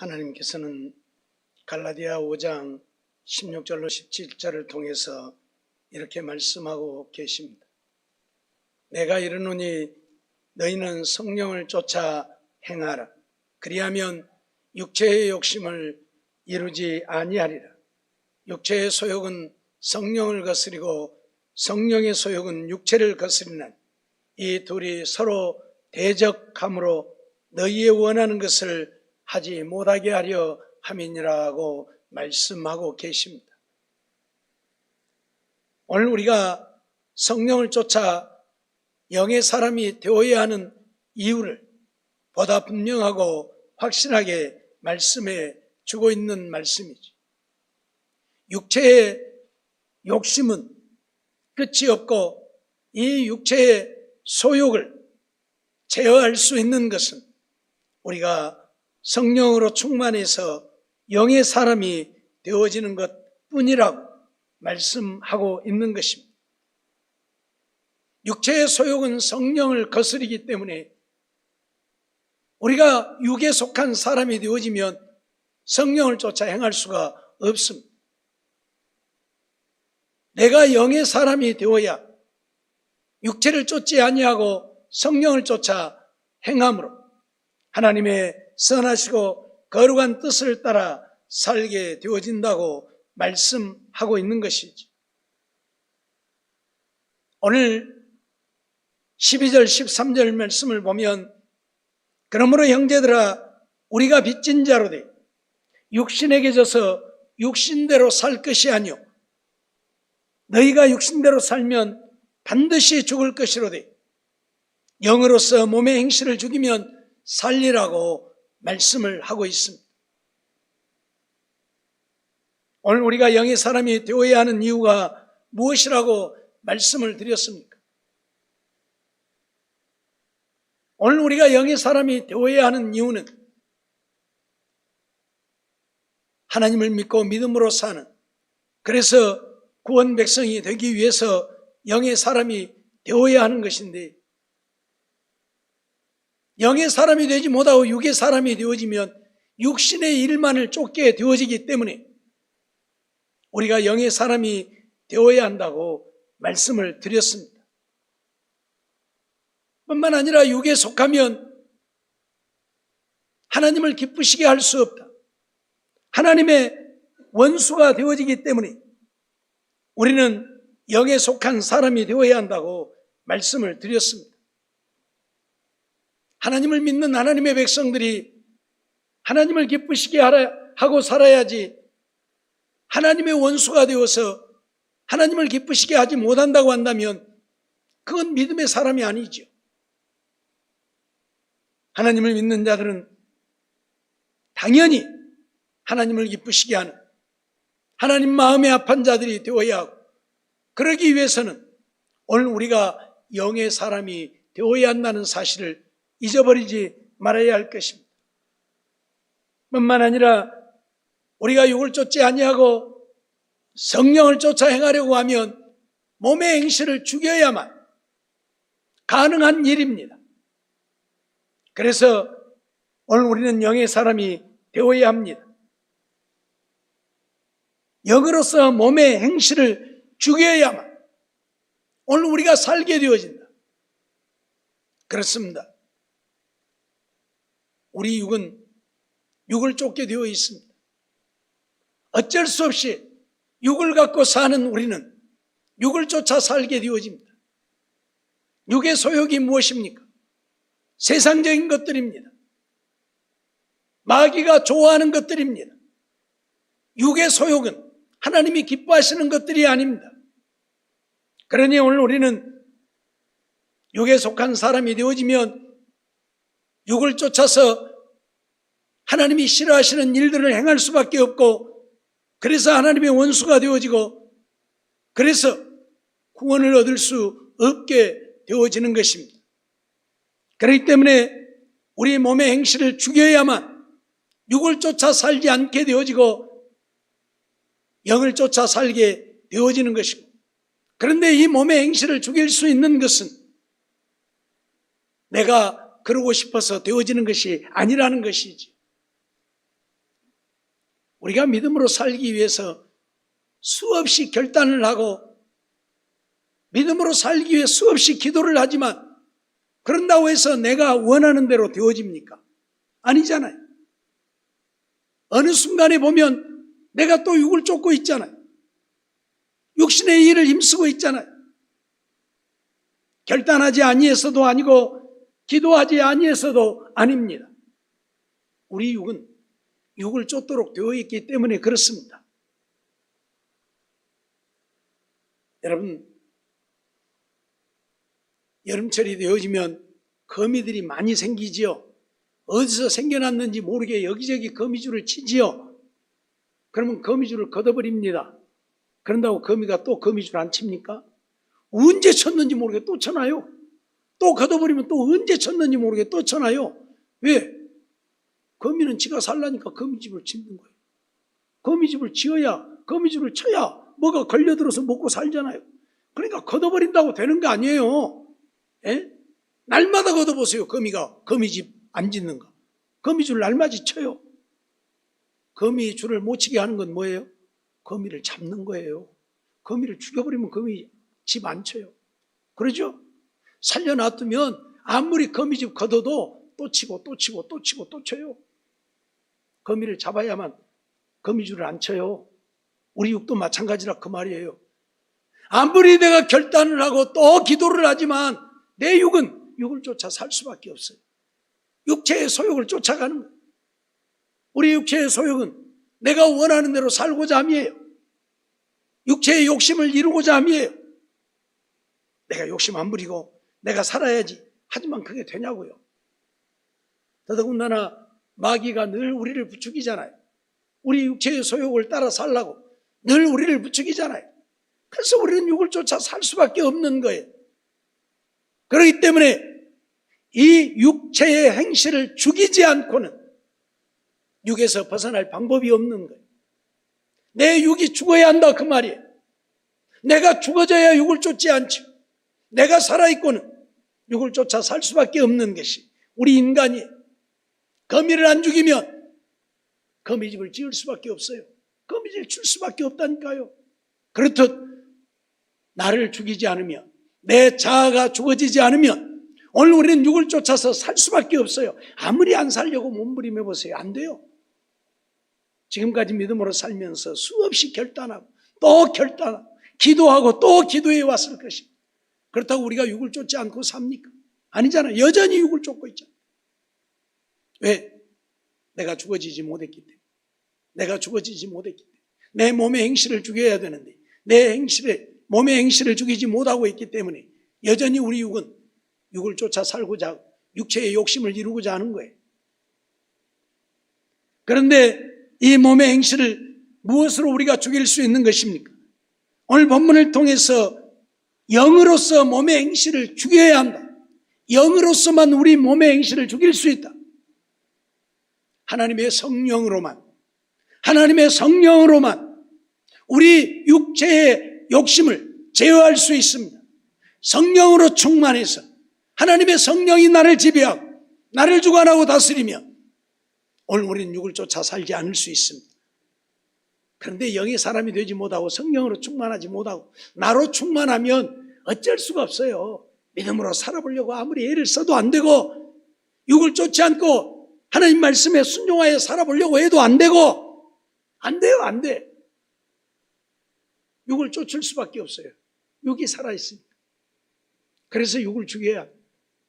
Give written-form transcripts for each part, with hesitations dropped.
하나님께서는 갈라디아 5장 16절로 17절을 통해서 이렇게 말씀하고 계십니다. 내가 이르노니 너희는 성령을 쫓아 행하라. 그리하면 육체의 욕심을 이루지 아니하리라. 육체의 소욕은 성령을 거스리고 성령의 소욕은 육체를 거스리나니 이 둘이 서로 대적함으로 너희의 원하는 것을 하지 못하게 하려 함이니라고 말씀하고 계십니다. 오늘 우리가 성령을 쫓아 영의 사람이 되어야 하는 이유를 보다 분명하고 확실하게 말씀해 주고 있는 말씀이죠. 육체의 욕심은 끝이 없고 이 육체의 소욕을 제어할 수 있는 것은 우리가 성령으로 충만해서 영의 사람이 되어지는 것 뿐이라고 말씀하고 있는 것입니다. 육체의 소욕은 성령을 거스르기 때문에 우리가 육에 속한 사람이 되어지면 성령을 쫓아 행할 수가 없습니다. 내가 영의 사람이 되어야 육체를 쫓지 아니하고 성령을 쫓아 행함으로 하나님의 선하시고 거룩한 뜻을 따라 살게 되어진다고 말씀하고 있는 것이죠. 오늘 12절 13절 말씀을 보면 그러므로 형제들아 우리가 빚진 자로 돼 육신에게 져서 육신대로 살 것이 아니요 너희가 육신대로 살면 반드시 죽을 것이로되 영으로서 몸의 행실을 죽이면 살리라고 말씀을 하고 있습니다. 오늘 우리가 영의 사람이 되어야 하는 이유가 무엇이라고 말씀을 드렸습니까? 오늘 우리가 영의 사람이 되어야 하는 이유는 하나님을 믿고 믿음으로 사는, 그래서 구원 백성이 되기 위해서 영의 사람이 되어야 하는 것인데, 영의 사람이 되지 못하고 육의 사람이 되어지면 육신의 일만을 쫓게 되어지기 때문에 우리가 영의 사람이 되어야 한다고 말씀을 드렸습니다. 뿐만 아니라 육에 속하면 하나님을 기쁘시게 할 수 없다. 하나님의 원수가 되어지기 때문에 우리는 영에 속한 사람이 되어야 한다고 말씀을 드렸습니다. 하나님을 믿는 하나님의 백성들이 하나님을 기쁘시게 하고 살아야지 하나님의 원수가 되어서 하나님을 기쁘시게 하지 못한다고 한다면 그건 믿음의 사람이 아니죠. 하나님을 믿는 자들은 당연히 하나님을 기쁘시게 하는 하나님 마음에 합한 자들이 되어야 하고, 그러기 위해서는 오늘 우리가 영의 사람이 되어야 한다는 사실을 잊어버리지 말아야 할 것입니다. 뿐만 아니라 우리가 육을 쫓지 아니하고 성령을 쫓아 행하려고 하면 몸의 행실을 죽여야만 가능한 일입니다. 그래서 오늘 우리는 영의 사람이 되어야 합니다. 영으로서 몸의 행실을 죽여야만 오늘 우리가 살게 되어진다. 그렇습니다. 우리 육은 육을 쫓게 되어 있습니다. 어쩔 수 없이 육을 갖고 사는 우리는 육을 쫓아 살게 되어집니다. 육의 소욕이 무엇입니까? 세상적인 것들입니다. 마귀가 좋아하는 것들입니다. 육의 소욕은 하나님이 기뻐하시는 것들이 아닙니다. 그러니 오늘 우리는 육에 속한 사람이 되어지면 육을 쫓아서 하나님이 싫어하시는 일들을 행할 수밖에 없고, 그래서 하나님의 원수가 되어지고, 그래서 구원을 얻을 수 없게 되어지는 것입니다. 그렇기 때문에 우리 몸의 행실을 죽여야만 육을 쫓아 살지 않게 되어지고 영을 쫓아 살게 되어지는 것이고, 그런데 이 몸의 행실을 죽일 수 있는 것은 내가 그러고 싶어서 되어지는 것이 아니라는 것이지. 우리가 믿음으로 살기 위해서 수없이 결단을 하고 믿음으로 살기 위해 수없이 기도를 하지만 그런다고 해서 내가 원하는 대로 되어집니까? 아니잖아요. 어느 순간에 보면 내가 또 육을 쫓고 있잖아요. 육신의 일을 힘쓰고 있잖아요. 결단하지 아니해서도 아니고 기도하지 아니해서도 아닙니다. 우리 육은 육을 쫓도록 되어 있기 때문에 그렇습니다. 여러분, 여름철이 되어지면 거미들이 많이 생기지요. 어디서 생겨났는지 모르게 여기저기 거미줄을 치지요. 그러면 거미줄을 걷어버립니다. 그런다고 거미가 또 거미줄 안 칩니까? 언제 쳤는지 모르게 또 쳐놔요. 또 걷어버리면 또 언제 쳤는지 모르게 또 쳐놔요. 왜? 거미는 지가 살라니까 거미집을 짓는 거예요. 거미집을 지어야, 거미줄을 쳐야 뭐가 걸려들어서 먹고 살잖아요. 그러니까 걷어버린다고 되는 거 아니에요. 예? 날마다 걷어보세요. 거미가 거미집 안 짓는 거. 거미줄 날마다 쳐요. 거미줄을 못 치게 하는 건 뭐예요? 거미를 잡는 거예요. 거미를 죽여버리면 거미 집 안 쳐요. 그러죠? 살려놔두면 아무리 거미집 걷어도 또 치고 또 치고 또 치고 또 쳐요. 거미를 잡아야만 거미줄을 안 쳐요. 우리 육도 마찬가지라 그 말이에요. 아무리 내가 결단을 하고 또 기도를 하지만 내 육은 육을 쫓아 살 수밖에 없어요. 육체의 소욕을 쫓아가는 거예요. 우리 육체의 소욕은 내가 원하는 대로 살고자 함이에요. 육체의 욕심을 이루고자 함이에요. 내가 욕심 안 부리고 내가 살아야지. 하지만 그게 되냐고요. 더더군다나 마귀가 늘 우리를 부추기잖아요. 우리 육체의 소욕을 따라 살라고 늘 우리를 부추기잖아요. 그래서 우리는 육을 쫓아 살 수밖에 없는 거예요. 그렇기 때문에 이 육체의 행실을 죽이지 않고는 육에서 벗어날 방법이 없는 거예요. 내 육이 죽어야 한다 그 말이에요. 내가 죽어져야 육을 쫓지 않죠. 내가 살아있고는 육을 쫓아 살 수밖에 없는 것이 우리 인간이에요. 거미를 안 죽이면 거미집을 지을 수밖에 없어요. 거미집을 줄 수밖에 없다니까요. 그렇듯 나를 죽이지 않으면, 내 자아가 죽어지지 않으면 오늘 우리는 육을 쫓아서 살 수밖에 없어요. 아무리 안 살려고 몸부림해 보세요. 안 돼요. 지금까지 믿음으로 살면서 수없이 결단하고 또 결단하고 기도하고 또 기도해 왔을 것입니다. 그렇다고 우리가 육을 쫓지 않고 삽니까? 아니잖아요. 여전히 육을 쫓고 있잖아요. 왜? 내가 죽어지지 못했기 때문에. 내가 죽어지지 못했기 때문에. 내 몸의 행실을 죽여야 되는데 몸의 행실을 죽이지 못하고 있기 때문에 여전히 우리 육은 육을 쫓아 살고자 하고 육체의 욕심을 이루고자 하는 거예요. 그런데 이 몸의 행실을 무엇으로 우리가 죽일 수 있는 것입니까? 오늘 본문을 통해서 영으로서 몸의 행실을 죽여야 한다. 영으로서만 우리 몸의 행실을 죽일 수 있다. 하나님의 성령으로만 우리 육체의 욕심을 제어할 수 있습니다. 성령으로 충만해서 하나님의 성령이 나를 지배하고 나를 주관하고 다스리며 오늘 우리는 육을 쫓아 살지 않을 수 있습니다. 그런데 영의 사람이 되지 못하고 성령으로 충만하지 못하고 나로 충만하면 어쩔 수가 없어요. 믿음으로 살아보려고 아무리 애를 써도 안 되고 육을 쫓지 않고 하나님 말씀에 순종하여 살아보려고 해도 안 되고 안 돼요. 안 돼. 육을 쫓을 수밖에 없어요. 육이 살아있으니까. 그래서 육을 죽여야 합니다.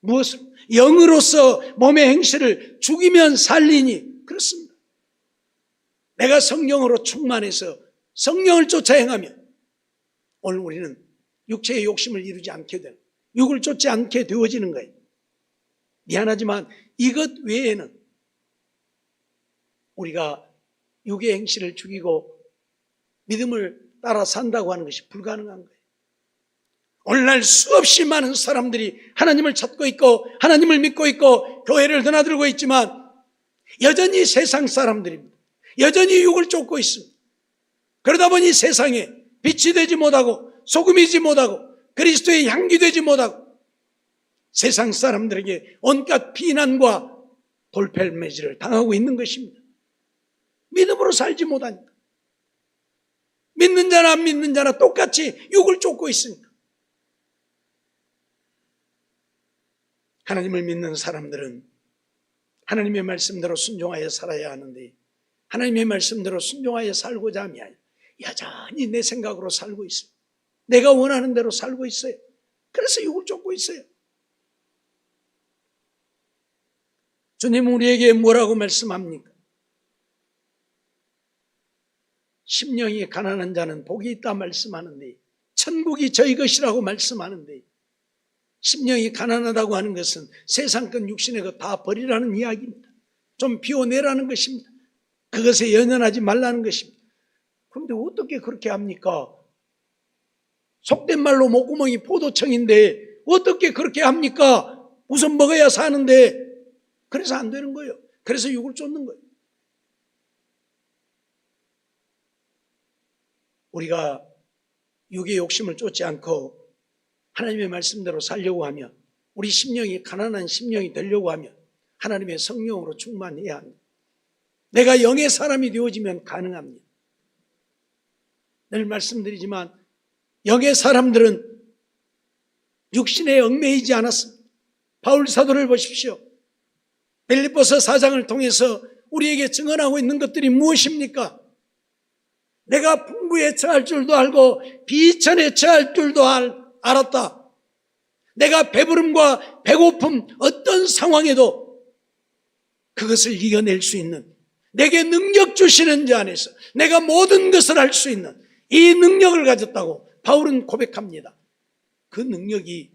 무엇으로? 영으로서 몸의 행실을 죽이면 살리니 그렇습니다. 내가 성령으로 충만해서 성령을 쫓아 행하면 오늘 우리는 육체의 욕심을 이루지 않게 되는, 육을 쫓지 않게 되어지는 거예요. 미안하지만 이것 외에는 우리가 육의 행실을 죽이고 믿음을 따라 산다고 하는 것이 불가능한 거예요. 오늘날 수없이 많은 사람들이 하나님을 찾고 있고 하나님을 믿고 있고 교회를 드나들고 있지만 여전히 세상 사람들입니다. 여전히 육을 쫓고 있습니다. 그러다 보니 세상에 빛이 되지 못하고 소금이지 못하고 그리스도의 향기 되지 못하고 세상 사람들에게 온갖 비난과 돌팔매질을 당하고 있는 것입니다. 믿음으로 살지 못하니까. 믿는 자나 안 믿는 자나 똑같이 육을 쫓고 있으니까. 하나님을 믿는 사람들은 하나님의 말씀대로 순종하여 살아야 하는데, 하나님의 말씀대로 순종하여 살고자 하면 여전히 내 생각으로 살고 있어요. 내가 원하는 대로 살고 있어요. 그래서 육을 쫓고 있어요. 주님은 우리에게 뭐라고 말씀합니까? 심령이 가난한 자는 복이 있다 말씀하는데, 천국이 저희 것이라고 말씀하는데, 심령이 가난하다고 하는 것은 세상 것 육신의 것 다 버리라는 이야기입니다. 좀 비워내라는 것입니다. 그것에 연연하지 말라는 것입니다. 그런데 어떻게 그렇게 합니까? 속된 말로 목구멍이 포도청인데 어떻게 그렇게 합니까? 우선 먹어야 사는데. 그래서 안 되는 거예요. 그래서 육을 쫓는 거예요. 우리가 육의 욕심을 쫓지 않고 하나님의 말씀대로 살려고 하면, 우리 심령이 가난한 심령이 되려고 하면 하나님의 성령으로 충만해야 합니다. 내가 영의 사람이 되어지면 가능합니다. 늘 말씀드리지만 영의 사람들은 육신에 얽매이지 않았습니다. 바울 사도를 보십시오. 빌립보서 4장을 통해서 우리에게 증언하고 있는 것들이 무엇입니까? 내가 풍부에 처할 줄도 알고 비천에 처할 줄도 알았다. 내가 배부름과 배고픔 어떤 상황에도 그것을 이겨낼 수 있는, 내게 능력 주시는 자 안에서 내가 모든 것을 할 수 있는 이 능력을 가졌다고 바울은 고백합니다. 그 능력이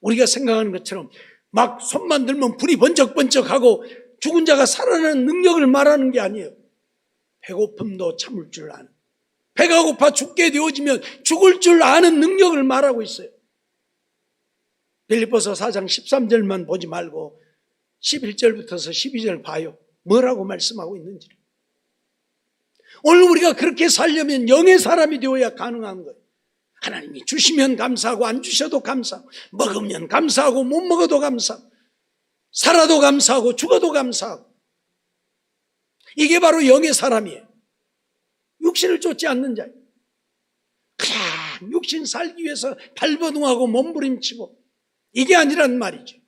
우리가 생각하는 것처럼 막 손만 들면 불이 번쩍번쩍하고 죽은 자가 살아나는 능력을 말하는 게 아니에요. 배고픔도 참을 줄 아는, 배가 고파 죽게 되어지면 죽을 줄 아는 능력을 말하고 있어요. 빌립보서 4장 13절만 보지 말고 11절부터 12절 봐요. 뭐라고 말씀하고 있는지를. 오늘 우리가 그렇게 살려면 영의 사람이 되어야 가능한 거예요. 하나님이 주시면 감사하고 안 주셔도 감사하고, 먹으면 감사하고 못 먹어도 감사하고, 살아도 감사하고 죽어도 감사하고. 이게 바로 영의 사람이에요. 육신을 쫓지 않는 자예요. 그냥 육신 살기 위해서 발버둥하고 몸부림치고, 이게 아니란 말이죠.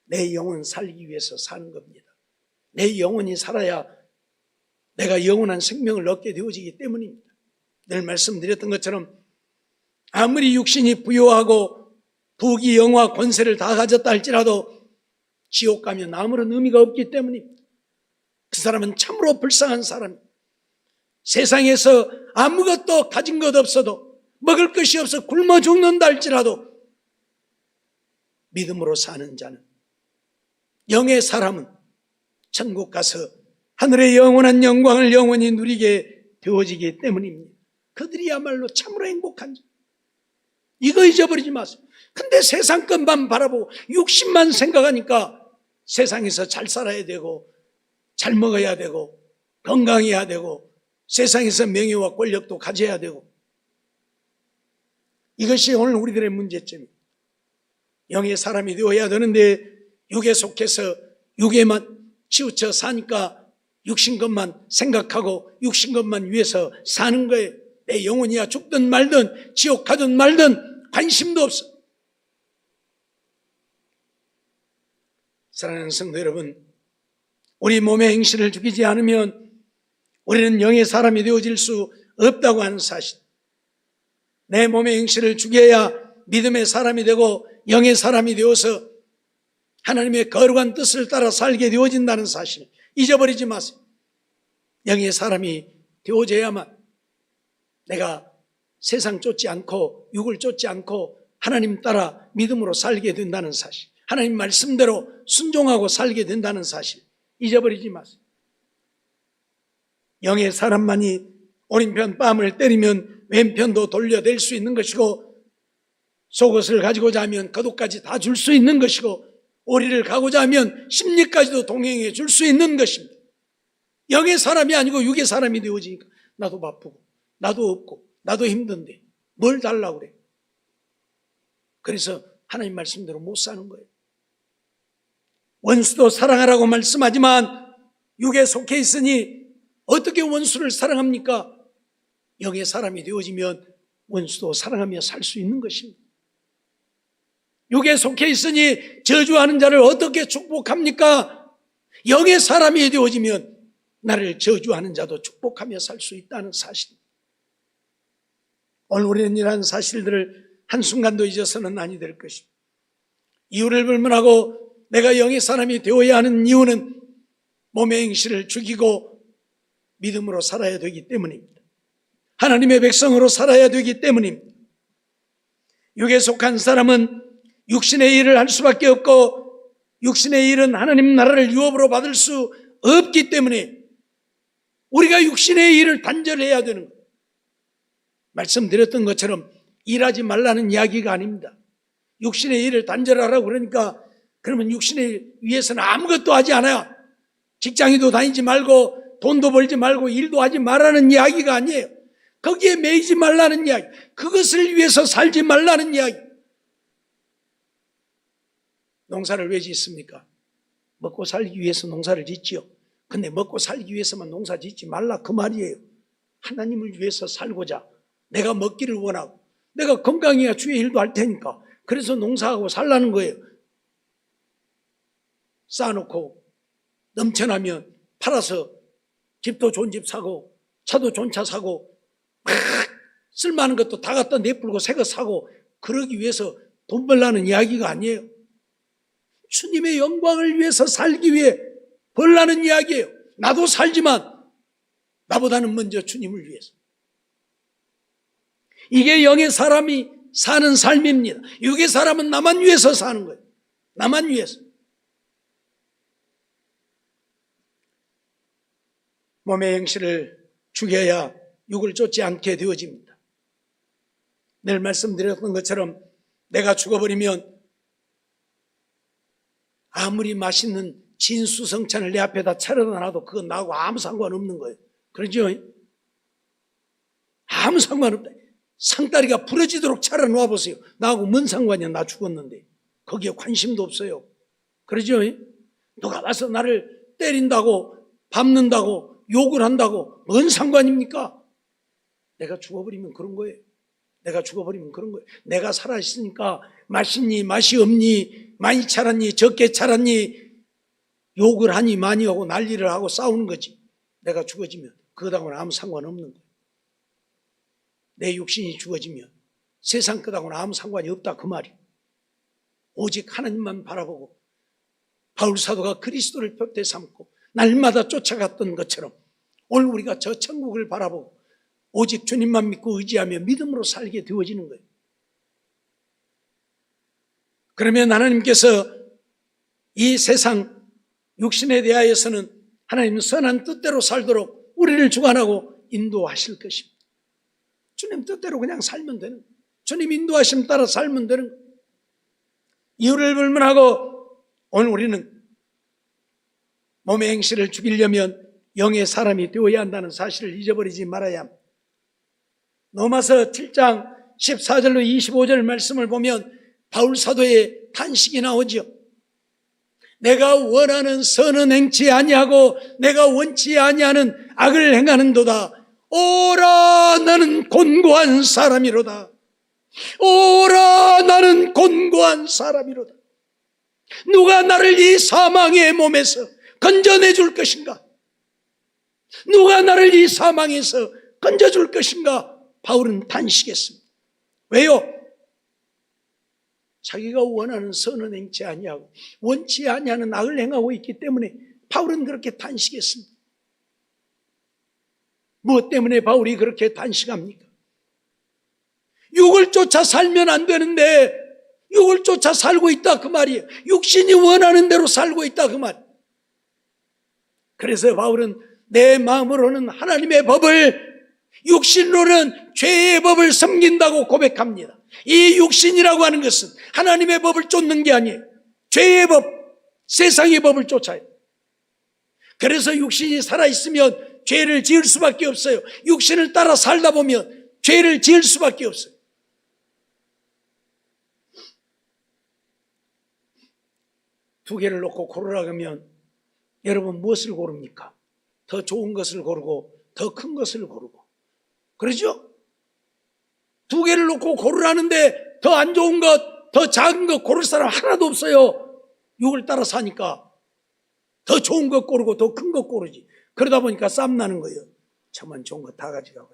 내 영혼 살기 위해서 사는 겁니다. 내 영혼이 살아야 내가 영원한 생명을 얻게 되어지기 때문입니다. 늘 말씀드렸던 것처럼 아무리 육신이 부요하고 부귀 영화 권세를 다 가졌다 할지라도 지옥 가면 아무런 의미가 없기 때문입니다. 그 사람은 참으로 불쌍한 사람입니다. 세상에서 아무것도 가진 것 없어도, 먹을 것이 없어 굶어 죽는다 할지라도 믿음으로 사는 자는, 영의 사람은 천국 가서 하늘의 영원한 영광을 영원히 누리게 되어지기 때문입니다. 그들이야말로 참으로 행복한 자. 이거 잊어버리지 마세요. 근데 세상 것만 바라보고 육신만 생각하니까 세상에서 잘 살아야 되고 잘 먹어야 되고 건강해야 되고 세상에서 명예와 권력도 가져야 되고, 이것이 오늘 우리들의 문제점입니다. 영의 사람이 되어야 되는데 육에 속해서 육에만 치우쳐 사니까 육신 것만 생각하고 육신 것만 위해서 사는 거예요. 내 영혼이야 죽든 말든 지옥 가든 말든 관심도 없어. 사랑하는 성도 여러분, 우리 몸의 행실을 죽이지 않으면 우리는 영의 사람이 되어질 수 없다고 하는 사실, 내 몸의 행실을 죽여야 믿음의 사람이 되고 영의 사람이 되어서 하나님의 거룩한 뜻을 따라 살게 되어진다는 사실 잊어버리지 마세요. 영의 사람이 되어져야만 내가 세상 쫓지 않고 육을 쫓지 않고 하나님 따라 믿음으로 살게 된다는 사실, 하나님 말씀대로 순종하고 살게 된다는 사실 잊어버리지 마세요. 영의 사람만이 오른편 뺨을 때리면 왼편도 돌려댈 수 있는 것이고, 속옷을 가지고자 하면 겉옷까지 다 줄 수 있는 것이고, 오리를 가고자 하면 심리까지도 동행해 줄 수 있는 것입니다. 영의 사람이 아니고 육의 사람이 되어지니까 나도 바쁘고 나도 없고 나도 힘든데 뭘 달라고 그래. 그래서 하나님 말씀대로 못 사는 거예요. 원수도 사랑하라고 말씀하지만 육에 속해 있으니 어떻게 원수를 사랑합니까? 영의 사람이 되어지면 원수도 사랑하며 살 수 있는 것입니다. 육에 속해 있으니 저주하는 자를 어떻게 축복합니까? 영의 사람이 되어지면 나를 저주하는 자도 축복하며 살 수 있다는 사실입니다. 오늘 우리는 이러한 사실들을 한순간도 잊어서는 아니 될 것입니다. 이유를 불문하고 내가 영의 사람이 되어야 하는 이유는 몸의 행실을 죽이고 믿음으로 살아야 되기 때문입니다. 하나님의 백성으로 살아야 되기 때문입니다. 육에 속한 사람은 육신의 일을 할 수밖에 없고 육신의 일은 하나님 나라를 유업으로 받을 수 없기 때문에 우리가 육신의 일을 단절해야 되는 거예요. 말씀드렸던 것처럼 일하지 말라는 이야기가 아닙니다. 육신의 일을 단절하라고 그러니까 그러면 육신의 일 위해서는 아무것도 하지 않아요. 직장에도 다니지 말고 돈도 벌지 말고 일도 하지 말라는 이야기가 아니에요. 거기에 매이지 말라는 이야기, 그것을 위해서 살지 말라는 이야기. 농사를 왜 짓습니까? 먹고 살기 위해서 농사를 짓지요. 근데 먹고 살기 위해서만 농사 짓지 말라 그 말이에요. 하나님을 위해서 살고자 내가 먹기를 원하고 내가 건강해야 주의 일도 할 테니까 그래서 농사하고 살라는 거예요. 쌓아놓고 넘쳐나면 팔아서 집도 좋은 집 사고 차도 좋은 차 사고 막 쓸만한 것도 다 갖다 내풀고 새 거 사고 그러기 위해서 돈 벌라는 이야기가 아니에요. 주님의 영광을 위해서 살기 위해 벌라는 이야기예요. 나도 살지만 나보다는 먼저 주님을 위해서. 이게 영의 사람이 사는 삶입니다. 육의 사람은 나만 위해서 사는 거예요. 나만 위해서. 몸의 행실을 죽여야 육을 쫓지 않게 되어집니다. 늘 말씀드렸던 것처럼 내가 죽어버리면 아무리 맛있는 진수성찬을 내 앞에다 차려다 놔도 그건 나하고 아무 상관없는 거예요. 그러죠? 아무 상관없다. 상다리가 부러지도록 차려놓아 보세요. 나하고 뭔 상관이야. 나 죽었는데. 거기에 관심도 없어요. 그러죠? 누가 와서 나를 때린다고 밟는다고 욕을 한다고 뭔 상관입니까? 내가 죽어버리면 그런 거예요. 내가 죽어버리면 그런 거예요. 내가 살아있으니까 맛있니 맛이 없니 많이 차렸니 적게 차렸니 욕을 하니 많이 하고 난리를 하고 싸우는 거지. 내가 죽어지면 그거하고는 아무 상관없는 거예요. 내 육신이 죽어지면 세상 것하고는 아무 상관이 없다 그 말이에요. 오직 하나님만 바라보고 바울 사도가 그리스도를 표대 삼고 날마다 쫓아갔던 것처럼 오늘 우리가 저 천국을 바라보고 오직 주님만 믿고 의지하며 믿음으로 살게 되어지는 거예요. 그러면 하나님께서 이 세상 육신에 대하여서는 하나님 선한 뜻대로 살도록 우리를 주관하고 인도하실 것입니다. 주님 뜻대로 그냥 살면 되는 거예요. 주님 인도하심 따라 살면 되는 거예요. 이유를 불문하고 오늘 우리는 몸의 행실을 죽이려면 영의 사람이 되어야 한다는 사실을 잊어버리지 말아야 합니다. 로마서 7장 14절로 25절 말씀을 보면 바울 사도의 탄식이 나오죠. 내가 원하는 선은 행치 아니하고 내가 원치 아니하는 악을 행하는도다. 오라 나는 곤고한 사람이로다. 오라 나는 곤고한 사람이로다. 누가 나를 이 사망의 몸에서 건져내 줄 것인가? 누가 나를 이 사망에서 건져줄 것인가? 바울은 탄식했습니다. 왜요? 자기가 원하는 선은 행치 아니하고 원치 아니하는 악을 행하고 있기 때문에 바울은 그렇게 탄식했습니다. 무엇 때문에 바울이 그렇게 탄식합니까? 육을 쫓아 살면 안 되는데 육을 쫓아 살고 있다 그 말이에요. 육신이 원하는 대로 살고 있다 그 말. 그래서 바울은 내 마음으로는 하나님의 법을 육신으로는 죄의 법을 섬긴다고 고백합니다. 이 육신이라고 하는 것은 하나님의 법을 쫓는 게 아니에요. 죄의 법, 세상의 법을 쫓아요. 그래서 육신이 살아있으면 죄를 지을 수밖에 없어요. 육신을 따라 살다 보면 죄를 지을 수밖에 없어요. 두 개를 놓고 고르라 하면 여러분 무엇을 고릅니까? 더 좋은 것을 고르고 더 큰 것을 고르고, 그러죠? 두 개를 놓고 고르라는데 더 안 좋은 것, 더 작은 것 고를 사람 하나도 없어요. 육을 따라 사니까 더 좋은 것 고르고 더 큰 것 고르지. 그러다 보니까 싸움 나는 거예요. 저만 좋은 거 다 가져가고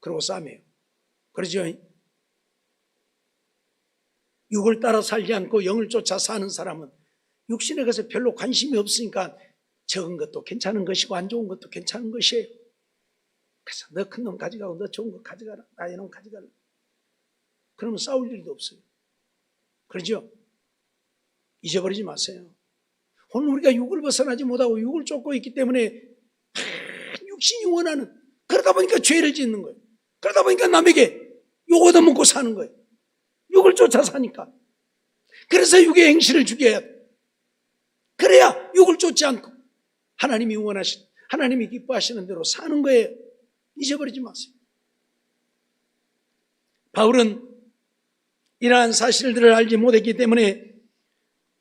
그러고 싸움해요. 그러죠? 육을 따라 살지 않고 영을 쫓아 사는 사람은 육신에 것에 별로 관심이 없으니까 적은 것도 괜찮은 것이고 안 좋은 것도 괜찮은 것이에요. 그래서 너 큰 놈 가져가고 너 좋은 거 가져가라, 나의 놈 가져가라. 그러면 싸울 일도 없어요. 그러죠? 잊어버리지 마세요. 오늘 우리가 육을 벗어나지 못하고 육을 쫓고 있기 때문에 육신이 원하는, 그러다 보니까 죄를 짓는 거예요. 그러다 보니까 남에게 욕 얻어먹고 사는 거예요. 육을 쫓아 사니까. 그래서 육의 행실을 죽여야 돼. 그래야 육을 쫓지 않고 하나님이 원하시는, 하나님이 기뻐하시는 대로 사는 거예요. 잊어버리지 마세요. 바울은 이러한 사실들을 알지 못했기 때문에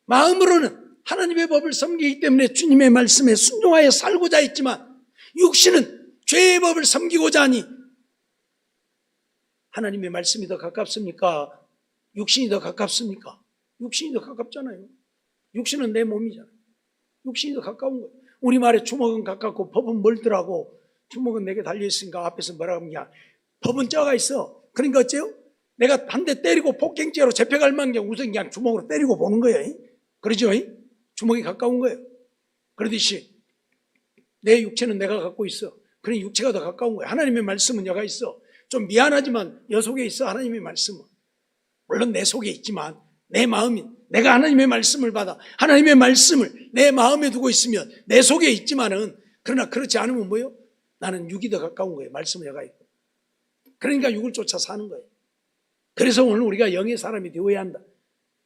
마음으로는 하나님의 법을 섬기기 때문에 주님의 말씀에 순종하여 살고자 했지만 육신은 죄의 법을 섬기고자 하니, 하나님의 말씀이 더 가깝습니까? 육신이 더 가깝습니까? 육신이 더 가깝잖아요. 육신은 내 몸이잖아요. 육신이 더 가까운 거예요. 우리말에 주먹은 가깝고 법은 멀더라고. 주먹은 내게 달려있으니까 앞에서 뭐라고 하냐, 법은 쪄가 있어. 그러니까 어째요? 내가 한 대 때리고 폭행죄로 잡혀갈 망정 우선 그냥 주먹으로 때리고 보는 거예요. 그러죠? 주먹이 가까운 거예요. 그러듯이 내 육체는 내가 갖고 있어. 그러니 육체가 더 가까운 거예요. 하나님의 말씀은 여가 있어. 좀 미안하지만 여 속에 있어. 하나님의 말씀은 물론 내 속에 있지만 내 마음이, 내가 하나님의 말씀을 받아 하나님의 말씀을 내 마음에 두고 있으면 내 속에 있지만은, 그러나 그렇지 않으면 뭐예요? 나는 육이 더 가까운 거예요. 말씀은 여가 있고. 그러니까 육을 쫓아 사는 거예요. 그래서 오늘 우리가 영의 사람이 되어야 한다.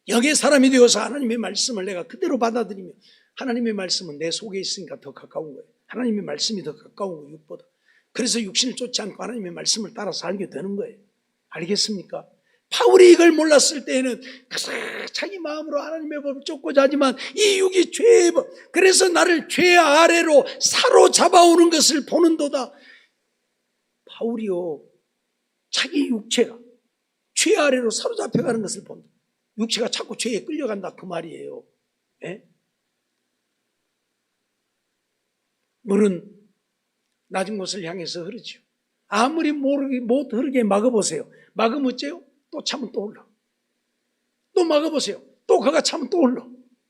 영의 사람이 되어서 하나님의 말씀을 내가 그대로 받아들이며, 하나님의 말씀은 내 속에 있으니까 더 가까운 거예요. 하나님의 말씀이 더 가까운 거예요, 육보다. 그래서 육신을 쫓지 않고 하나님의 말씀을 따라 살게 되는 거예요. 알겠습니까? 바울이 이걸 몰랐을 때에는 자기 마음으로 하나님의 법을 쫓고자 하지만 이 육이 죄의 법, 그래서 나를 죄 아래로 사로잡아오는 것을 보는도다. 바울이요, 자기 육체가 죄 아래로 사로잡혀가는 것을 본다. 육체가 자꾸 죄에 끌려간다, 그 말이에요. 예? 물은 낮은 곳을 향해서 흐르죠. 아무리 못 흐르게 막아보세요. 막으면 어째요? 또 차면 또 올라. 또 막아보세요. 또 그가 차면 또 올라.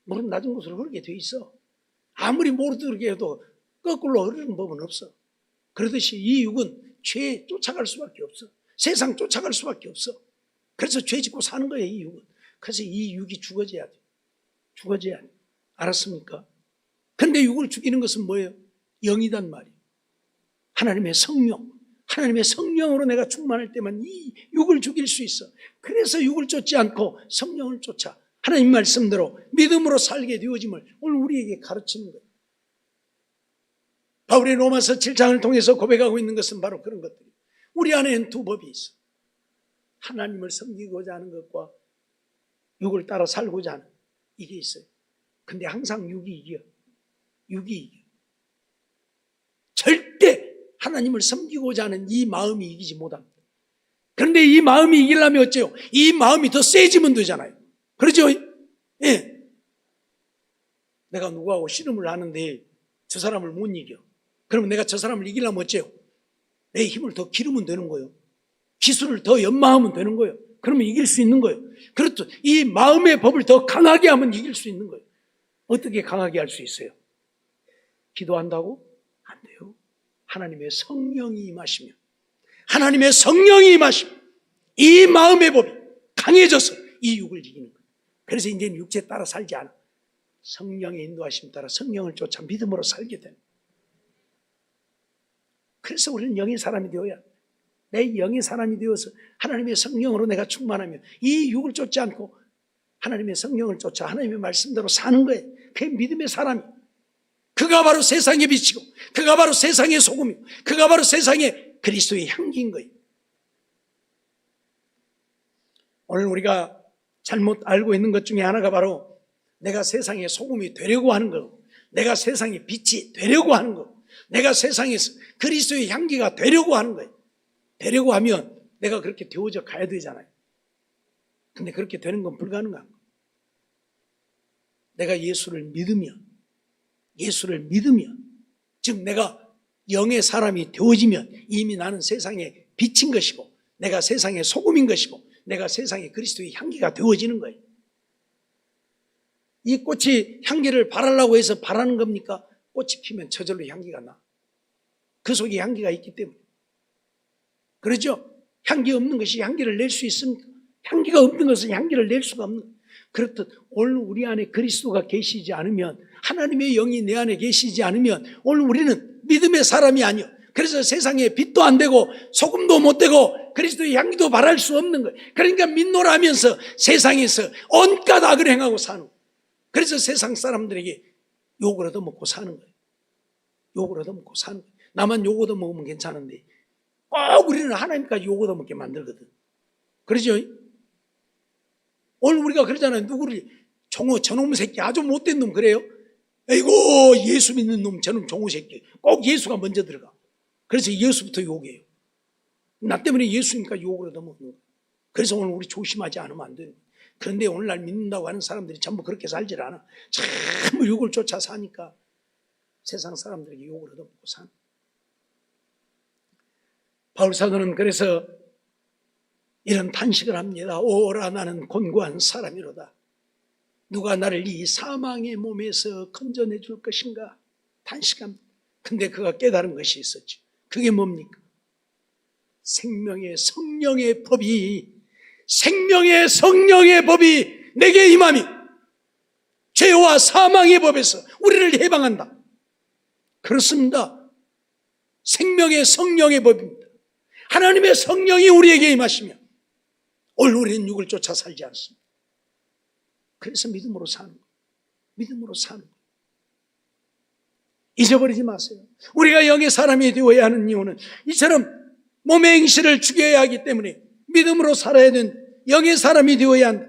물은 낮은 곳으로 흐르게 돼 있어. 아무리 못 흐르게 해도 거꾸로 흐르는 법은 없어. 그러듯이 이 육은 죄에 쫓아갈 수밖에 없어. 세상 쫓아갈 수밖에 없어. 그래서 죄 짓고 사는 거예요, 이 육은. 그래서 이 육이 죽어져야 돼. 죽어져야 돼. 알았습니까? 근데 육을 죽이는 것은 뭐예요? 영이단 말이에요. 하나님의 성령. 하나님의 성령으로 내가 충만할 때만 이 육을 죽일 수 있어. 그래서 육을 쫓지 않고 성령을 쫓아 하나님 말씀대로 믿음으로 살게 되어짐을 오늘 우리에게 가르치는 거예요. 바울이 로마서 7장을 통해서 고백하고 있는 것은 바로 그런 것들이에요. 우리 안에는 두 법이 있어. 하나님을 섬기고자 하는 것과 육을 따라 살고자 하는, 이게 있어요. 근데 항상 육이 이겨. 육이 이겨. 절대 하나님을 섬기고자 하는 이 마음이 이기지 못합니다. 그런데 이 마음이 이기려면 어째요? 이 마음이 더 세지면 되잖아요. 그렇죠? 예. 내가 누구하고 씨름을 하는데 저 사람을 못 이겨. 그러면 내가 저 사람을 이기려면 어째요? 내 힘을 더 기르면 되는 거예요. 기술을 더 연마하면 되는 거예요. 그러면 이길 수 있는 거예요. 그렇죠. 이 마음의 법을 더 강하게 하면 이길 수 있는 거예요. 어떻게 강하게 할 수 있어요? 기도한다고? 안 돼요. 하나님의 성령이 임하시면, 하나님의 성령이 임하시면 이 마음의 법이 강해져서 이 육을 이기는 거예요. 그래서 이제는 육체에 따라 살지 않아. 성령의 인도하심 따라 성령을 쫓아 믿음으로 살게 되는 거예요. 그래서 우리는 영의 사람이 되어야 돼. 내 영의 사람이 되어서 하나님의 성령으로 내가 충만하며 이 육을 쫓지 않고 하나님의 성령을 쫓아 하나님의 말씀대로 사는 거예요. 그게 믿음의 사람이. 그가 바로 세상의 빛이고 그가 바로 세상의 소금이고 그가 바로 세상의 그리스도의 향기인 거예요. 오늘 우리가 잘못 알고 있는 것 중에 하나가 바로 내가 세상의 소금이 되려고 하는 거고, 내가 세상의 빛이 되려고 하는 거고, 내가 세상에서 그리스도의 향기가 되려고 하는 거예요. 되려고 하면 내가 그렇게 되어져 가야 되잖아요. 근데 그렇게 되는 건 불가능한 거예요. 내가 예수를 믿으면, 즉 내가 영의 사람이 되어지면 이미 나는 세상의 빛인 것이고, 내가 세상의 소금인 것이고, 내가 세상의 그리스도의 향기가 되어지는 거예요. 이 꽃이 향기를 바라려고 해서 바라는 겁니까? 꽃이 피면 저절로 향기가 나. 그 속에 향기가 있기 때문에. 그렇죠? 향기 없는 것이 향기를 낼 수 있습니까? 향기가 없는 것은 향기를 낼 수가 없는 거예요. 그렇듯 오늘 우리 안에 그리스도가 계시지 않으면, 하나님의 영이 내 안에 계시지 않으면 오늘 우리는 믿음의 사람이 아니요. 그래서 세상에 빛도 안 되고 소금도 못 되고 그리스도의 향기도 바랄 수 없는 거예요. 그러니까 믿노라 하면서 세상에서 온갖 악을 행하고 사는 거예요. 그래서 세상 사람들에게 욕을 얻어먹고 사는 거예요. 욕을 얻어먹고 사는 거예요. 나만 욕 얻어먹으면 괜찮은데 꼭 우리는 하나님까지 욕 얻어먹게 만들거든. 그러죠? 오늘 우리가 그러잖아요. 누구를 종호 저놈 새끼, 아주 못된 놈 그래요? 아이고 예수 믿는 놈 저놈 종호 새끼. 꼭 예수가 먼저 들어가. 그래서 예수부터 욕해요. 나 때문에 예수니까 욕을 얻어먹는 거예요. 그래서 오늘 우리 조심하지 않으면 안 돼요. 그런데 오늘날 믿는다고 하는 사람들이 전부 그렇게 살질 않아. 전부 욕을 쫓아 사니까 세상 사람들에게 욕을 얻어먹고 사는. 바울 사도는 그래서 이런 탄식을 합니다. 오라 나는 곤고한 사람이로다. 누가 나를 이 사망의 몸에서 건져내 줄 것인가 탄식합니다. 근데 그가 깨달은 것이 있었죠. 그게 뭡니까? 생명의 성령의 법이 내게 임함이 죄와 사망의 법에서 우리를 해방한다. 그렇습니다. 생명의 성령의 법입니다. 하나님의 성령이 우리에게 임하시면 오늘 우리는 육을 쫓아 살지 않습니다. 그래서 믿음으로 사는 거예요. 믿음으로 사는 거예요. 잊어버리지 마세요. 우리가 영의 사람이 되어야 하는 이유는 이처럼 몸의 행실을 죽여야 하기 때문에 믿음으로 살아야 되는 영의 사람이 되어야 한다.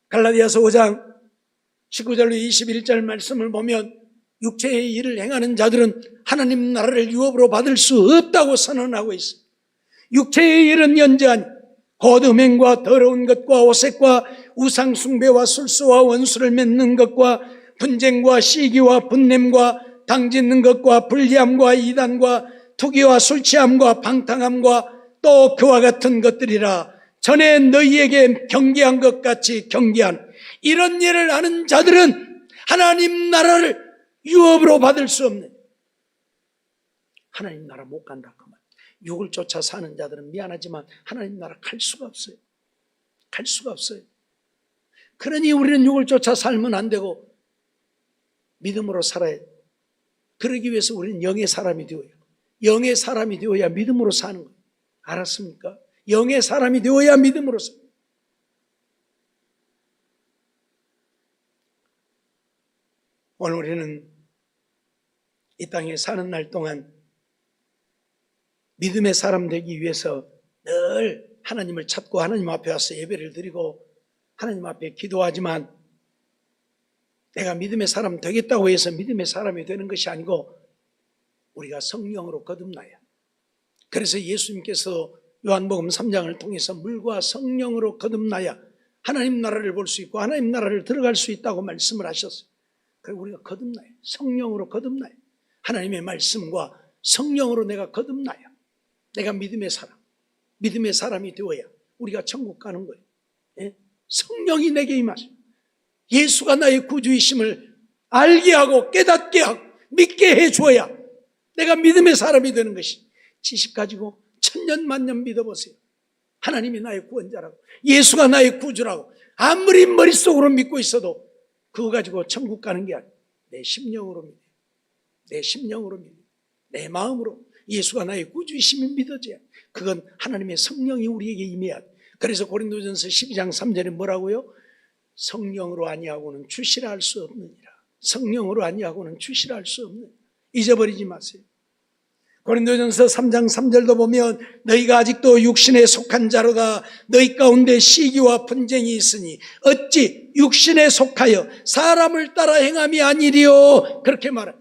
갈라디아서 5장 19절로 21절 말씀을 보면 육체의 일을 행하는 자들은 하나님 나라를 유업으로 받을 수 없다고 선언하고 있습니다. 육체의 일은 연제하니 곧 음행과 더러운 것과 오색과 우상숭배와 술수와 원수를 맺는 것과 분쟁과 시기와 분냄과 당짓는 것과 불리함과 이단과 투기와 술취함과 방탕함과 또 그와 같은 것들이라. 전에 너희에게 경계한 것 같이 경계한 이런 일을 하는 자들은 하나님 나라를 유업으로 받을 수 없는, 하나님 나라 못 간다 그 말. 육을 쫓아 사는 자들은 미안하지만 하나님 나라 갈 수가 없어요. 갈 수가 없어요. 그러니 우리는 육을 쫓아 살면 안 되고 믿음으로 살아야 돼요. 그러기 위해서 우리는 영의 사람이 되어야 해요. 영의 사람이 되어야 믿음으로 사는 거예요. 알았습니까? 영의 사람이 되어야 믿음으로 살아요. 오늘 우리는 이 땅에 사는 날 동안 믿음의 사람 되기 위해서 늘 하나님을 찾고 하나님 앞에 와서 예배를 드리고 하나님 앞에 기도하지만 내가 믿음의 사람 되겠다고 해서 믿음의 사람이 되는 것이 아니고 우리가 성령으로 거듭나야. 그래서 예수님께서 요한복음 3장을 통해서 물과 성령으로 거듭나야 하나님 나라를 볼 수 있고 하나님 나라를 들어갈 수 있다고 말씀을 하셨어요. 그리고 우리가 거듭나야, 성령으로 거듭나야, 하나님의 말씀과 성령으로 내가 거듭나야 내가 믿음의 사람이 되어야 우리가 천국 가는 거예요. 예? 성령이 내게 임하셔. 예수가 나의 구주이심을 알게 하고 깨닫게 하고 믿게 해줘야 내가 믿음의 사람이 되는 것이. 지식 가지고 천년 만년 믿어보세요. 하나님이 나의 구원자라고, 예수가 나의 구주라고 아무리 머릿속으로 믿고 있어도 그거 가지고 천국 가는 게 아니에요. 내 심령으로 믿어요. 내 심령으로 믿어요. 내 마음으로 예수가 나의 구주이심을 믿어져야. 그건 하나님의 성령이 우리에게 임해야 돼. 그래서 고린도전서 12장 3절에 뭐라고요? 성령으로 아니하고는 주시라 할 수 없느니라. 성령으로 아니하고는 주시라 할 수 없느니라. 잊어버리지 마세요. 고린도전서 3장 3절도 보면 너희가 아직도 육신에 속한 자로다. 너희 가운데 시기와 분쟁이 있으니 어찌 육신에 속하여 사람을 따라 행함이 아니리요. 그렇게 말해.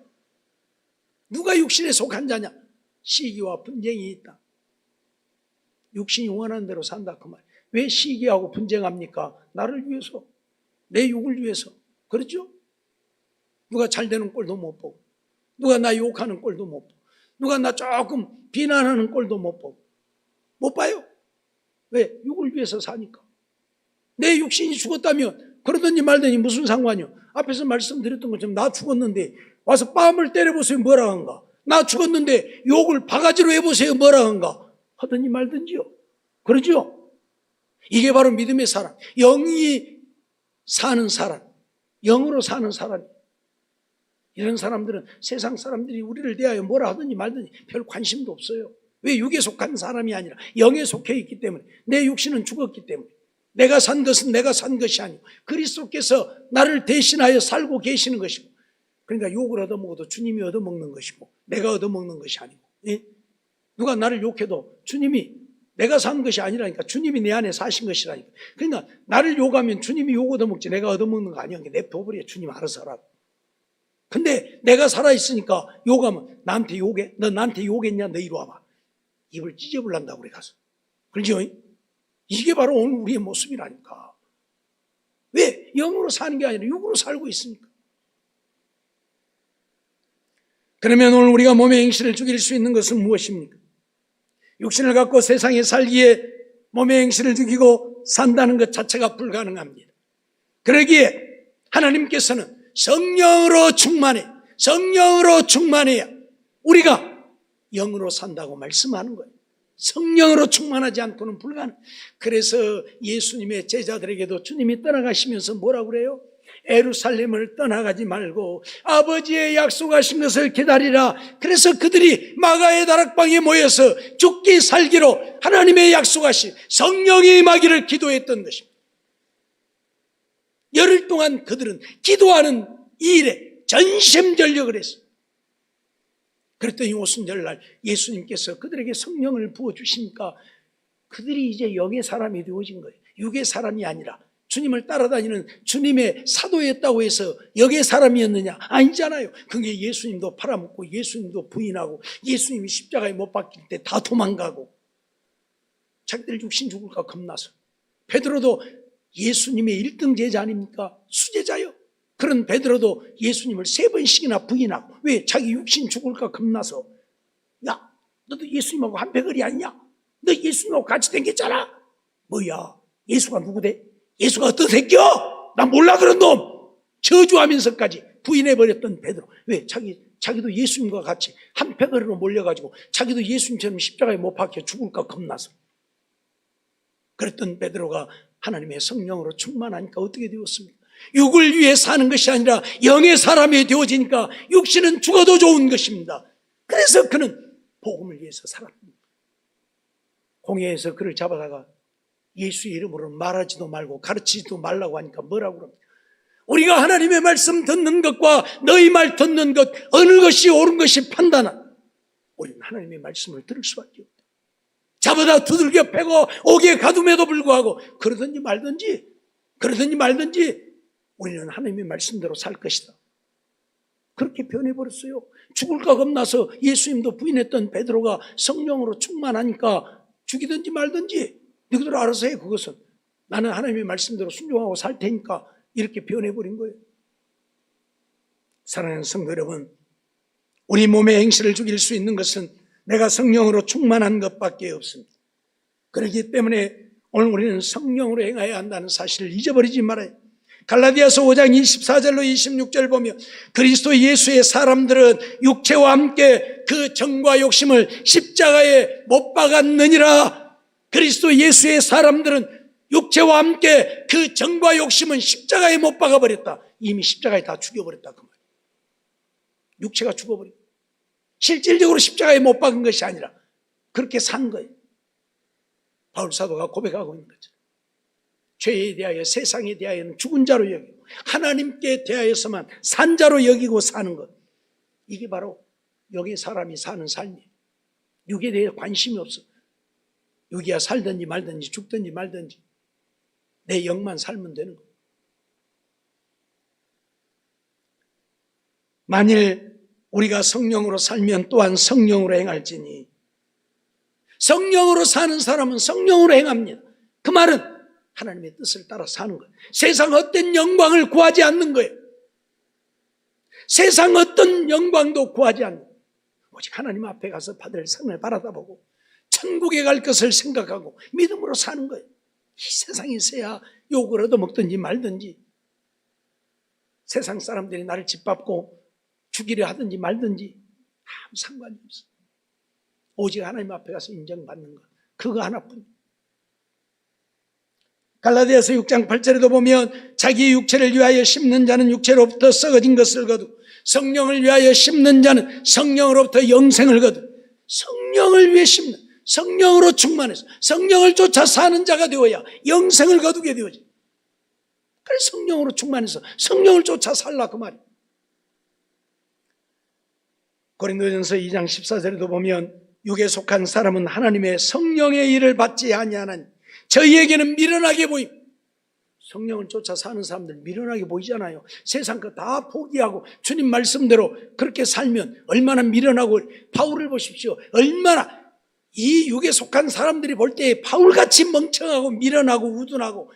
누가 육신에 속한 자냐? 시기와 분쟁이 있다. 육신이 원하는 대로 산다 그 말. 왜 시기하고 분쟁합니까? 나를 위해서, 내 육을 위해서. 그렇죠? 누가 잘 되는 꼴도 못 보고, 누가 나 욕하는 꼴도 못 보고, 누가 나 조금 비난하는 꼴도 못 보고. 못 봐요. 왜? 육을 위해서 사니까. 내 육신이 죽었다면 그러더니 말더니 무슨 상관이요? 앞에서 말씀드렸던 것처럼 나 죽었는데 와서 뺨을 때려보세요. 뭐라 한가? 나 죽었는데 욕을 바가지로 해보세요. 뭐라 한가? 하더니 말든지요. 그러죠? 이게 바로 믿음의 사람, 영이 사는 사람, 영으로 사는 사람. 이런 사람들은 세상 사람들이 우리를 대하여 뭐라 하든지 말든지 별 관심도 없어요. 왜? 육에 속한 사람이 아니라 영에 속해 있기 때문에. 내 육신은 죽었기 때문에. 내가 산 것은 내가 산 것이 아니고 그리스도께서 나를 대신하여 살고 계시는 것이고, 그러니까 욕을 얻어먹어도 주님이 얻어먹는 것이고 내가 얻어먹는 것이 아니고, 예? 누가 나를 욕해도 주님이, 내가 산 것이 아니라니까 주님이 내 안에 사신 것이라니까. 그러니까 나를 욕하면 주님이 욕 얻어먹지 내가 얻어먹는 거 아니야. 냅둬버려. 주님 알아서 하라고. 근데 내가 살아있으니까 욕하면 나한테 욕해? 너 나한테 욕했냐? 너 이리 와봐. 입을 찢어버린다고 그래 가서. 그렇죠? 이게 바로 오늘 우리의 모습이라니까. 왜? 영으로 사는 게 아니라 육으로 살고 있으니까. 그러면 오늘 우리가 몸의 행실을 죽일 수 있는 것은 무엇입니까? 육신을 갖고 세상에 살기에 몸의 행실을 죽이고 산다는 것 자체가 불가능합니다. 그러기에 하나님께서는 성령으로 충만해, 성령으로 충만해야 우리가 영으로 산다고 말씀하는 거예요. 성령으로 충만하지 않고는 불가능. 그래서 예수님의 제자들에게도 주님이 떠나가시면서 뭐라고 그래요? 예루살렘을 떠나가지 말고 아버지의 약속하신 것을 기다리라. 그래서 그들이 마가의 다락방에 모여서 죽기 살기로 하나님의 약속하신 성령이 임하기를 기도했던 것입니다. 열흘 동안 그들은 기도하는 이 일에 전심전력을 했어요. 그랬더니 오순절날 예수님께서 그들에게 성령을 부어주시니까 그들이 이제 영의 사람이 되어진 거예요. 육의 사람이 아니라. 주님을 따라다니는 주님의 사도였다고 해서 영의 사람이었느냐? 아니잖아요. 그게 예수님도 팔아먹고 예수님도 부인하고 예수님이 십자가에 못 박힐 때 다 도망가고 자기들 육신 죽을까 겁나서. 베드로도 예수님의 1등 제자 아닙니까? 수제자요. 그런 베드로도 예수님을 3번씩이나 부인하고. 왜? 자기 육신 죽을까 겁나서. 야, 너도 예수님하고 한 패거리 아니냐? 너 예수님하고 같이 댕겼잖아. 뭐야? 예수가 누구대? 예수가 어떤 새끼야? 나 몰라 그런 놈! 저주하면서까지 부인해버렸던 베드로. 왜? 자기도 예수님과 같이 한 패거리로 몰려가지고 자기도 예수님처럼 십자가에 못 박혀 죽을까 겁나서. 그랬던 베드로가 하나님의 성령으로 충만하니까 어떻게 되었습니까? 육을 위해 사는 것이 아니라 영의 사람이 되어지니까 육신은 죽어도 좋은 것입니다. 그래서 그는 복음을 위해서 살았습니다. 공회에서 그를 잡아다가 예수의 이름으로 말하지도 말고 가르치지도 말라고 하니까 뭐라고 그럽니까? 우리가 하나님의 말씀 듣는 것과 너희 말 듣는 것 어느 것이 옳은 것이 판단한, 우리는 하나님의 말씀을 들을 수밖에 없다. 잡아다 두들겨 패고 옥에 가둠에도 불구하고 그러든지 말든지 우리는 하나님의 말씀대로 살 것이다. 그렇게 변해버렸어요. 죽을까 겁나서 예수님도 부인했던 베드로가 성령으로 충만하니까 죽이든지 말든지 너희들 알아서 해. 그것은 나는 하나님의 말씀대로 순종하고 살 테니까 이렇게 변해버린 거예요. 사랑하는 성도 여러분, 우리 몸의 행실을 죽일 수 있는 것은 내가 성령으로 충만한 것밖에 없습니다. 그렇기 때문에 오늘 우리는 성령으로 행해야 한다는 사실을 잊어버리지 말아요. 갈라디아서 5장 24절로 26절 보면 그리스도 예수의 사람들은 육체와 함께 그 정과 욕심을 십자가에 못 박았느니라. 그리스도 예수의 사람들은 육체와 함께 그 정과 욕심은 십자가에 못 박아버렸다. 이미 십자가에 다 죽여버렸다 그 말이에요. 육체가 죽어버렸다. 실질적으로 십자가에 못 박은 것이 아니라 그렇게 산 거예요. 바울 사도가 고백하고 있는 거죠. 죄에 대하여 세상에 대하여는 죽은 자로 여기고 하나님께 대하여서만 산 자로 여기고 사는 것. 이게 바로 여기 사람이 사는 삶이에요. 육에 대해 관심이 없어. 육이야 살든지 말든지 죽든지 말든지 내 영만 살면 되는 거야. 만일 우리가 성령으로 살면 또한 성령으로 행할지니, 성령으로 사는 사람은 성령으로 행합니다. 그 말은 하나님의 뜻을 따라 사는 거예요. 세상 어떤 영광을 구하지 않는 거예요. 세상 어떤 영광도 구하지 않는 거예요. 오직 하나님 앞에 가서 받을 상을 바라다보고 천국에 갈 것을 생각하고 믿음으로 사는 거예요. 이 세상에 있어야 욕을 얻어먹든지 말든지, 세상 사람들이 나를 짓밟고 죽이려 하든지 말든지 아무 상관이 없어. 오직 하나님 앞에 가서 인정받는 것, 그거 하나뿐. 갈라디아서 6장 8절에도 보면 자기 육체를 위하여 심는 자는 육체로부터 썩어진 것을 거두고 성령을 위하여 심는 자는 성령으로부터 영생을 거두고, 성령을 위해 심는, 성령으로 충만해서 성령을 쫓아 사는 자가 되어야 영생을 거두게 되어지. 그래서 성령으로 충만해서 성령을 쫓아 살라 그 말이에요. 고린도전서 2장 14절에도 보면 육에 속한 사람은 하나님의 성령의 일을 받지 아니하나니 저희에게는 미련하게 보입니다. 성령을 쫓아 사는 사람들 미련하게 보이잖아요. 세상 거 다 포기하고 주님 말씀대로 그렇게 살면 얼마나 미련하고, 바울을 보십시오. 얼마나 이 육에 속한 사람들이 볼 때 바울같이 멍청하고 미련하고 우둔하고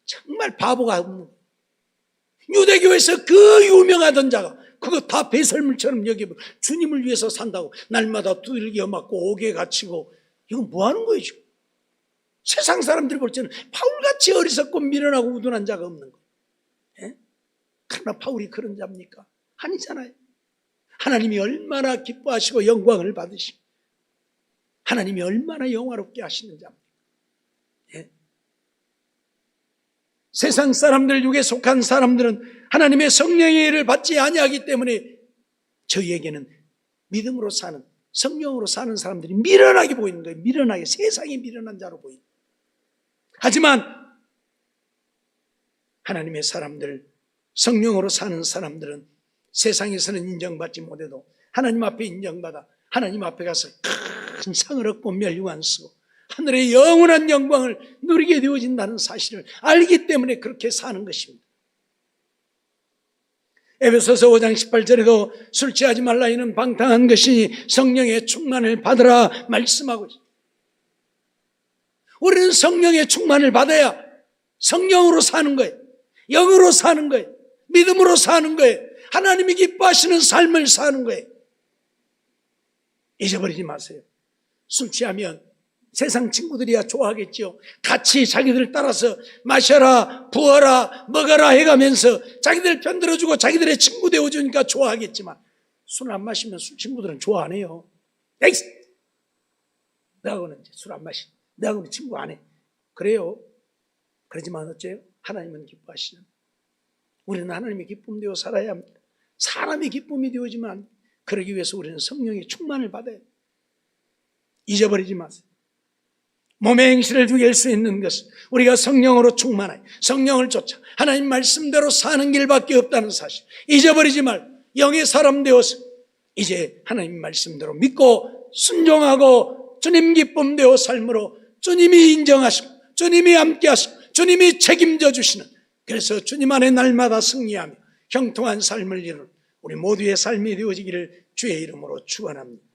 정말 바보가 없는 거예요. 유대교에서 그 유명하던 자가 그거 다 배설물처럼 여기고 주님을 위해서 산다고 날마다 두들겨 맞고 옥에 갇히고, 이건 뭐 하는 거예요 지금? 세상 사람들이 볼 때는 바울같이 어리석고 미련하고 우둔한 자가 없는 거예요. 예? 그러나 바울이 그런 자입니까? 아니잖아요. 하나님이 얼마나 기뻐하시고 영광을 받으시고 하나님이 얼마나 영화롭게 하시는 자입니까? 예? 세상 사람들, 육에 속한 사람들은 하나님의 성령의 일을 받지 아니하기 때문에 저희에게는 믿음으로 사는, 성령으로 사는 사람들이 미련하게 보이는 거예요. 미련하게, 세상이 미련한 자로 보이는 거예요. 하지만 하나님의 사람들, 성령으로 사는 사람들은 세상에서는 인정받지 못해도 하나님 앞에 인정받아 하나님 앞에 가서 큰 상을 얻고 멸류관 쓰고 하늘의 영원한 영광을 누리게 되어진다는 사실을 알기 때문에 그렇게 사는 것입니다. 에베소서 5장 18절에도 술 취하지 말라 이는 방탕한 것이니 성령의 충만을 받으라 말씀하고 있습니다. 우리는 성령의 충만을 받아야 성령으로 사는 거예요. 영으로 사는 거예요. 믿음으로 사는 거예요. 하나님이 기뻐하시는 삶을 사는 거예요. 잊어버리지 마세요. 술 취하면 세상 친구들이야 좋아하겠죠. 같이 자기들 따라서 마셔라, 부어라, 먹어라 해가면서 자기들 편들어주고 자기들의 친구 되어주니까 좋아하겠지만, 술 안 마시면 술 친구들은 좋아 안 해요. 에이, 너하고는 술 안 마시, 너하고는 친구 안 해. 그래요. 그러지만 어째요? 하나님은 기뻐하시는. 우리는 하나님의 기쁨 되어 살아야 합니다. 사람의 기쁨이 되어지만 그러기 위해서 우리는 성령의 충만을 받아야 합니다. 잊어버리지 마세요. 몸의 행실을 죽일 수 있는 것은 우리가 성령으로 충만하여 성령을 쫓아 하나님 말씀대로 사는 길밖에 없다는 사실 잊어버리지 말고 영의 사람 되어서 이제 하나님 말씀대로 믿고 순종하고 주님 기쁨 되어 삶으로 주님이 인정하시고 주님이 함께 하시고 주님이 책임져 주시는, 그래서 주님 안에 날마다 승리하며 형통한 삶을 이루는 우리 모두의 삶이 되어지기를 주의 이름으로 축원합니다.